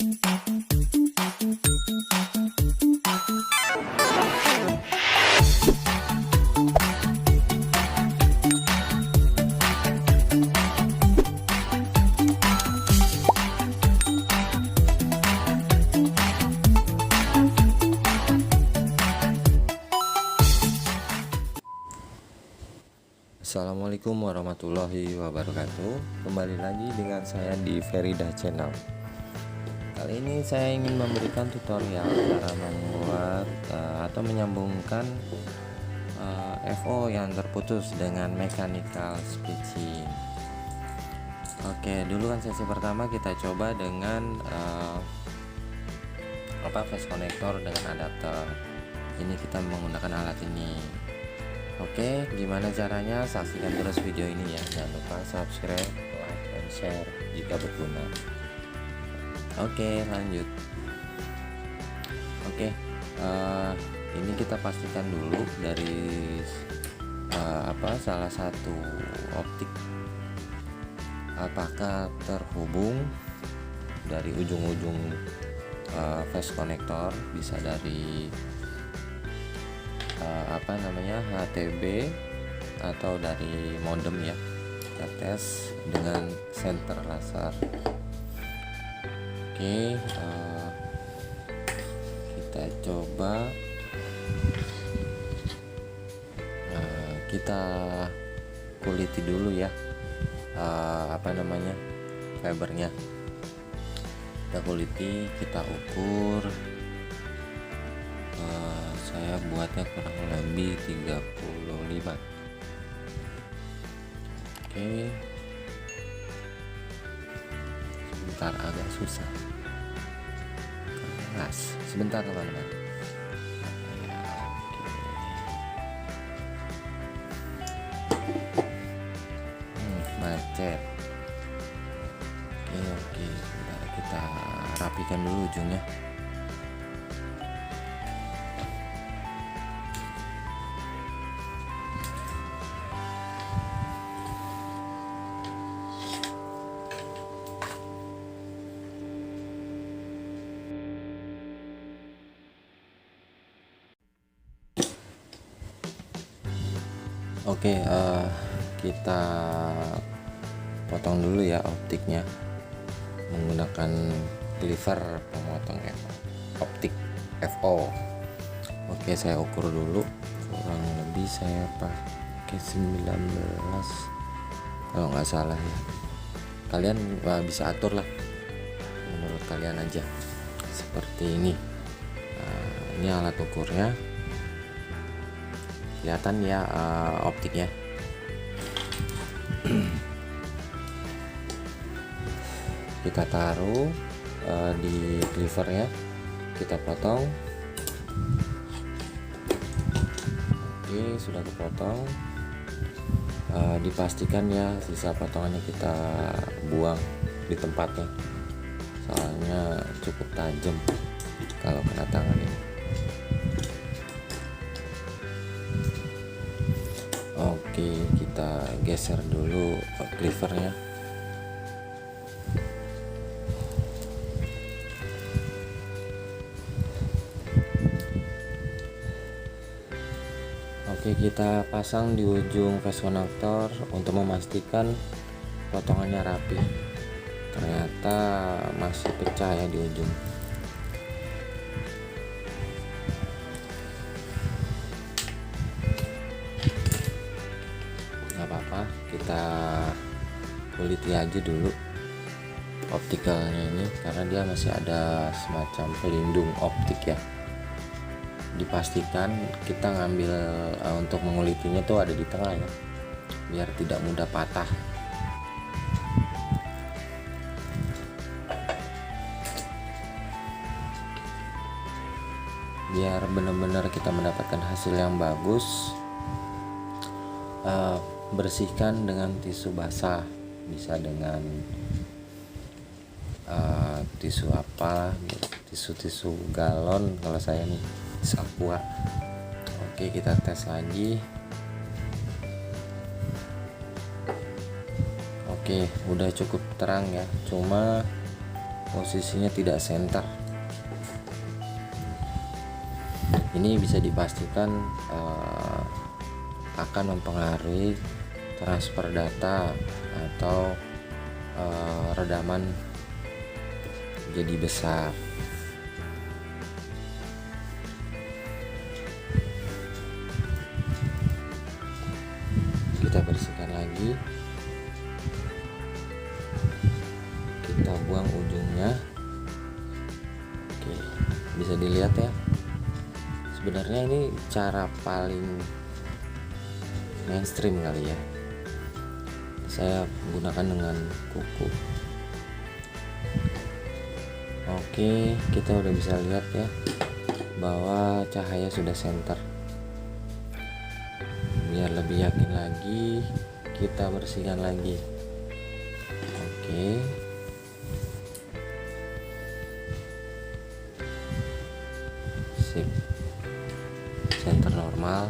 Assalamualaikum warahmatullahi wabarakatuh. Kembali lagi dengan saya di Ferida Channel. Kali ini saya ingin memberikan tutorial cara membuat atau menyambungkan FO yang terputus dengan mechanical switching. Oke, dulu kan sesi pertama kita coba dengan flash connector dengan adapter. Ini kita menggunakan alat ini. Oke, gimana caranya? Saksikan terus video ini ya. Jangan lupa subscribe, like, dan share jika berguna. Oke, lanjut. Oke, ini kita pastikan dulu dari salah satu optik apakah terhubung dari ujung-ujung flash connector, bisa dari HTB atau dari modem ya. Kita tes dengan senter laser. Oke, kita coba kita kuliti dulu ya fibernya. Kita kuliti, kita ukur. Saya buatnya kurang lebih 35. Oke, sebentar, agak susah keras, sebentar teman-teman. Macet. Oke, sebentar, kita rapikan dulu ujungnya. Oke, kita potong dulu ya optiknya menggunakan cleaver pemotong optik FO. Oke, saya ukur dulu, kurang lebih saya pakai 19 kalau nggak salah ya. Kalian bisa atur lah menurut kalian aja, seperti ini. Ini alat ukurnya, kelihatan ya optiknya. Kita taruh di cleavernya, kita potong. Oke, sudah kepotong. Dipastikan ya sisa potongannya kita buang di tempatnya, soalnya cukup tajam kalau kena tangan ini. Oke, kita geser dulu cleavernya. Oke, kita pasang di ujung flash connector untuk memastikan potongannya rapi. Ternyata masih pecah ya di ujung. Apa-apa, kita kuliti aja dulu optikalnya ini, karena dia masih ada semacam pelindung optik ya. Dipastikan kita ngambil untuk mengulitinya tuh ada di tengah ya, biar tidak mudah patah. Biar benar-benar kita mendapatkan hasil yang bagus, bersihkan dengan tisu basah, bisa dengan tisu tisu galon, kalau saya nih tisu aqua. Oke, kita tes lagi. Oke, udah cukup terang ya, cuma posisinya tidak center. Ini bisa dipastikan akan mempengaruhi transfer data atau redaman jadi besar. Kita bersihkan lagi, kita buang ujungnya. Oke, bisa dilihat ya, sebenarnya ini cara paling mainstream kali ya, saya menggunakan dengan kuku. Oke, kita udah bisa lihat ya bahwa cahaya sudah center. Biar lebih yakin lagi, kita bersihkan lagi. Oke, sip, center normal.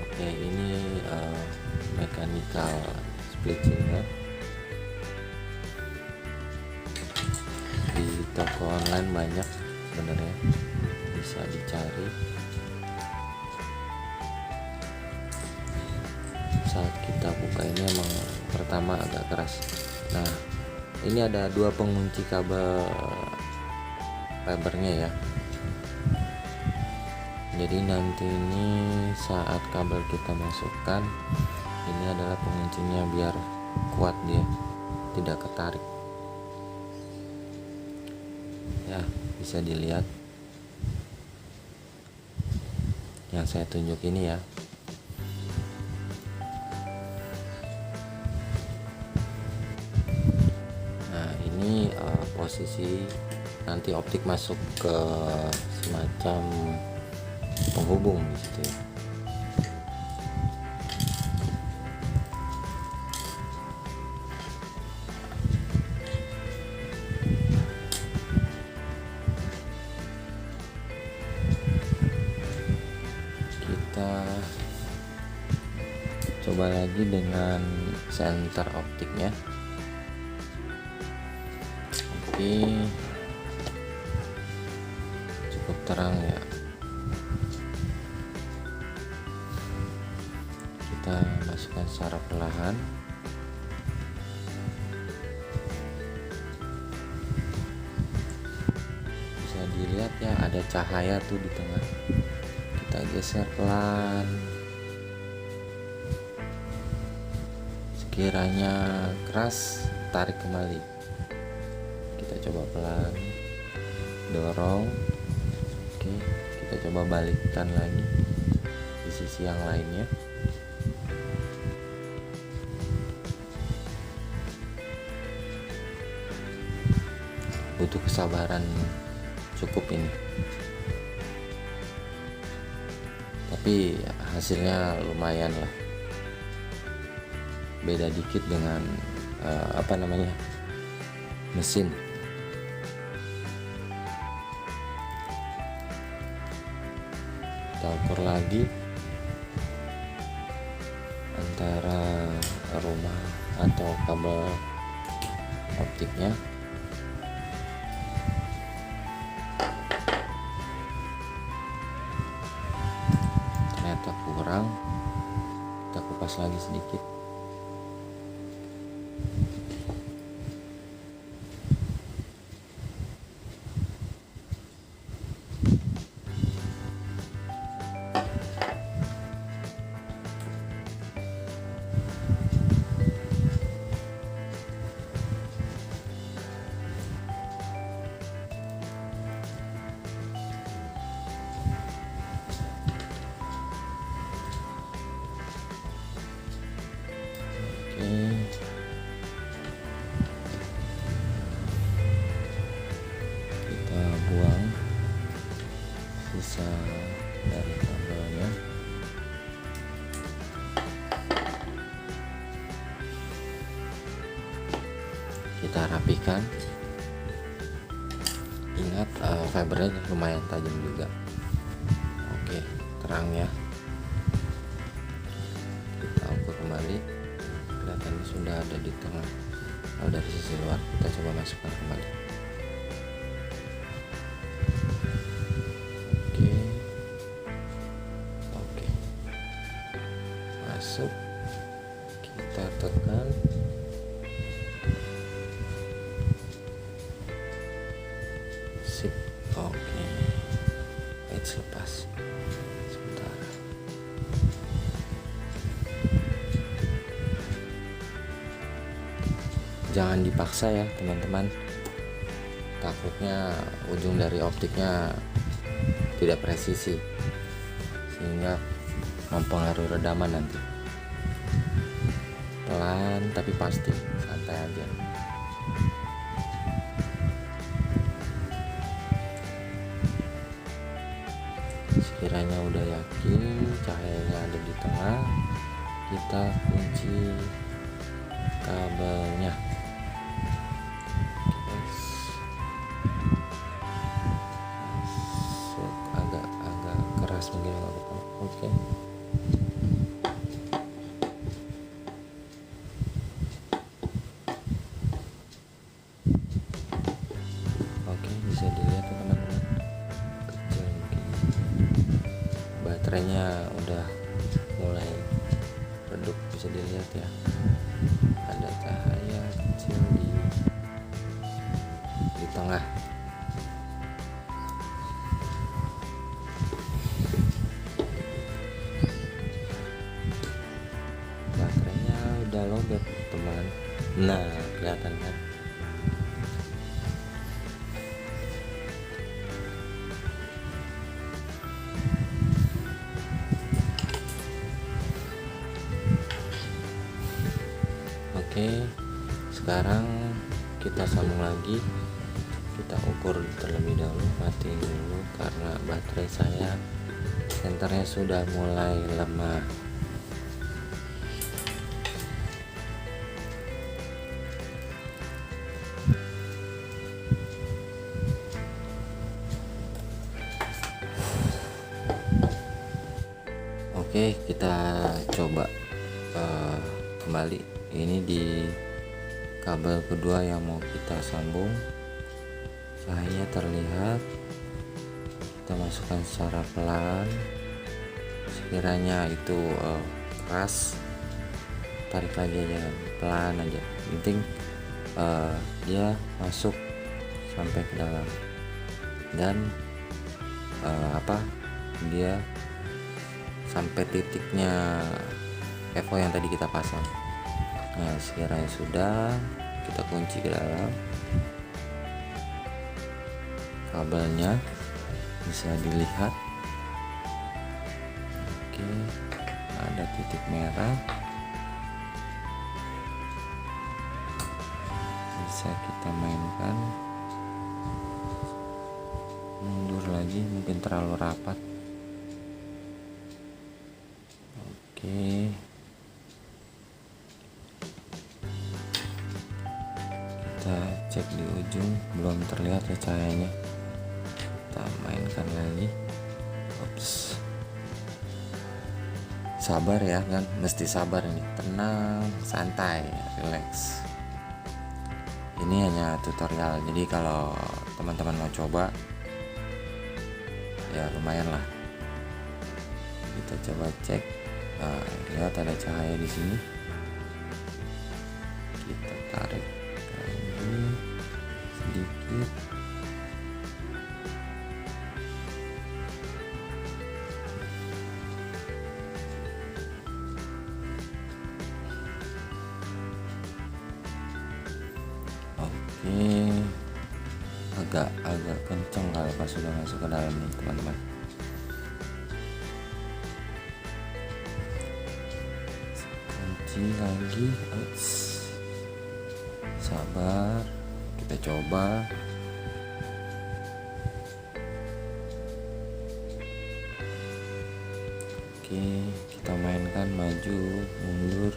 Oke, ini mechanical splitting ya. Di toko online banyak sebenarnya, bisa dicari. Saat kita buka ini emang pertama agak keras. Nah, ini ada dua pengunci kabel fibernya ya. Jadi nanti ini saat kabel kita masukkan, ini adalah penguncinya biar kuat, dia tidak ketarik ya. Bisa dilihat yang saya tunjuk ini ya. Nah, ini posisi nanti optik masuk ke semacam penghubung di situ ya. Kita coba lagi dengan senter optiknya. Oke, cukup terang ya. Kita masukkan secara perlahan. Bisa dilihat ya, ada cahaya tuh di tengah. Kita geser pelan. Sekiranya keras, tarik kembali. Kita coba pelan, dorong. Oke, kita coba balikkan lagi di sisi yang lainnya. Butuh kesabaran cukup ini, tapi hasilnya lumayan lah. Beda dikit dengan mesin. Kita ukur lagi antara rumah atau kabel optiknya. Ternyata kurang, kita kupas lagi sedikit. Kita buang sisa dari kabelnya. Kita rapikan. Ingat fibernya lumayan tajam juga. Oke, terang ya. sudah ada di tengah. Kalau dari sisi luar kita coba masukkan kembali. Oke, masuk, kita tekan. Sip. Oke, lepas sebentar. Jangan dipaksa ya teman-teman, takutnya ujung dari optiknya tidak presisi sehingga mempengaruhi redaman nanti. Pelan tapi pasti, santai aja. Sekiranya udah yakin cahayanya ada di tengah, kita kunci kabelnya. Masuk agak keras mungkin nggak apa-apa. Oke. Oke, bisa dilihat ya teman-teman, kecil mungkin. Baterainya udah mulai redup, bisa dilihat ya. Ada cahaya kecil di tengah. Baterainya udah lowbat teman. Nah, kelihatan kan? Oke, sekarang kita sambung lagi. Kita ukur terlebih dahulu, matiin dulu karena baterai saya senternya sudah mulai lemah. Oke, kita coba kembali. Ini di kabel kedua yang mau kita sambung. Cahaya terlihat, kita masukkan secara pelan. Sekiranya itu keras, tarik lagi aja, pelan aja. Penting dia masuk sampai ke dalam dan dia sampai titiknya evo yang tadi kita pasang. Nah, sekiranya sudah, kita kunci ke dalam. Kabelnya bisa dilihat. Oke, ada titik merah. Bisa kita mainkan. Mundur lagi, mungkin terlalu rapat. Oke. Kita cek di ujung, belum terlihat ya cahayanya. Kita mainkan lagi. Ups. Sabar ya kan, mesti sabar nih, tenang, santai, relax. Ini hanya tutorial, jadi kalau teman-teman mau coba ya lumayan lah. Kita coba cek. Nah, lihat ada cahaya di sini. Kita tarik lagi sedikit. Oke, agak kenceng kalau pas sudah masuk ke dalam nih teman-teman. Kunci lagi. Sabar, kita coba. Oke, kita mainkan maju mundur,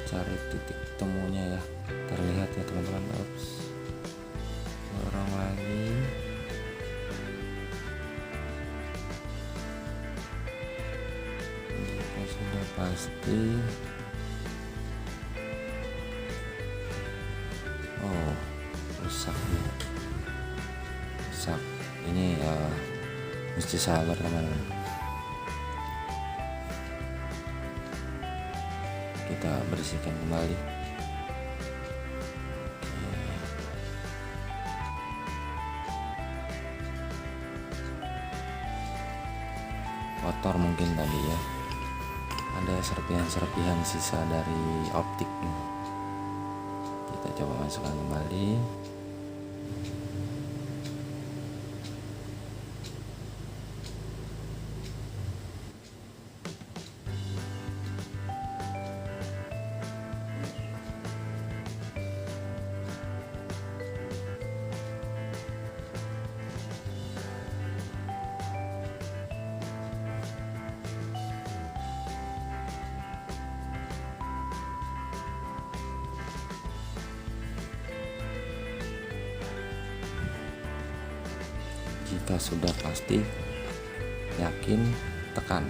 cari titik temunya ya. Terlihat ya teman-teman. Dorong lagi. Jika sudah pasti, Oh, rusak ya, rusak. Ini mesti sabar teman-teman, kita bersihkan kembali. Kotor mungkin tadi ya, ada serpihan-serpihan sisa dari optiknya. Kita coba masukkan kembali. Jika sudah pasti, yakin, tekan.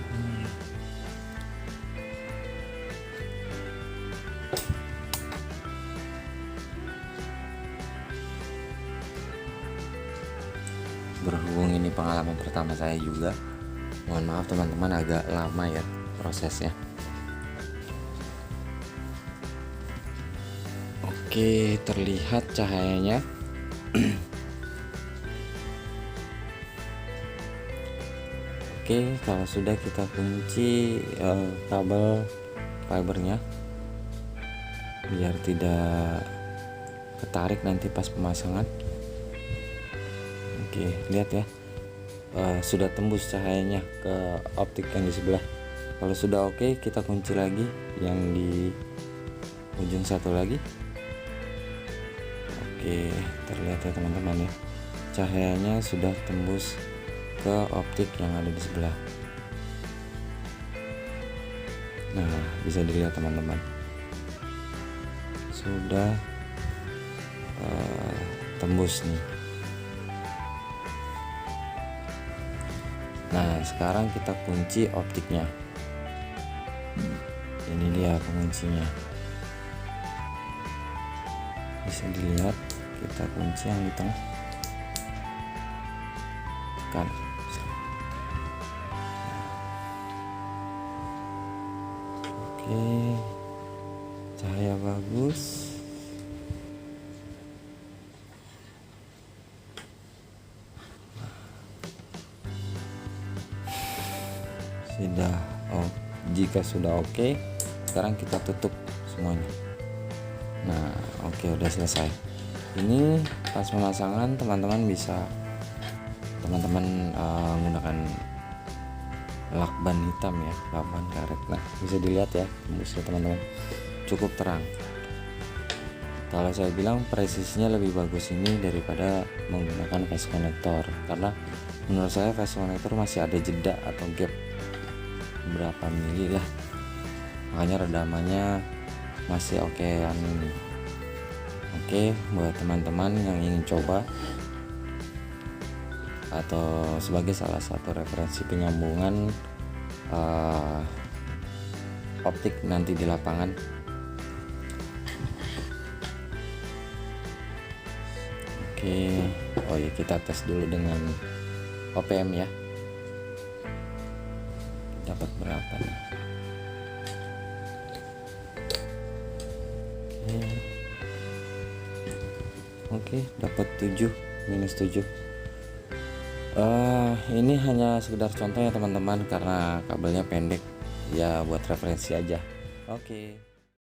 Berhubung ini pengalaman pertama saya juga, mohon maaf teman-teman, agak lama ya prosesnya. Oke, terlihat cahayanya. Oke, kalau sudah kita kunci kabel fibernya biar tidak ketarik nanti pas pemasangan. Oke, lihat ya, sudah tembus cahayanya ke optik yang di sebelah. Kalau sudah oke, kita kunci lagi yang di ujung satu lagi. Oke, terlihat ya teman-teman ya, cahayanya sudah tembus ke optik yang ada di sebelah. Nah, bisa dilihat teman-teman, sudah tembus nih. Nah, sekarang kita kunci optiknya. Ini dia penguncinya, bisa dilihat. Kita kunci yang di tengah kan. Oke, cahaya bagus. Sudah, jika sudah oke, sekarang kita tutup semuanya. Nah, oke, udah selesai. Ini pas pemasangan teman-teman bisa menggunakan lakban hitam ya, lakban karet. Nah, bisa dilihat ya tembusnya teman-teman, cukup terang. Kalau saya bilang presisinya lebih bagus ini daripada menggunakan fast connector, karena menurut saya fast connector masih ada jeda atau gap berapa mili lah, makanya redamannya masih okean ini. Oke, buat teman-teman yang ingin coba atau sebagai salah satu referensi penyambungan optik nanti di lapangan, oke. Oh ya, kita tes dulu dengan OPM ya, dapat berapa nih. Oke, dapat 7 minus 7. Ini hanya sekedar contoh ya teman-teman, karena kabelnya pendek ya, buat referensi aja. Oke.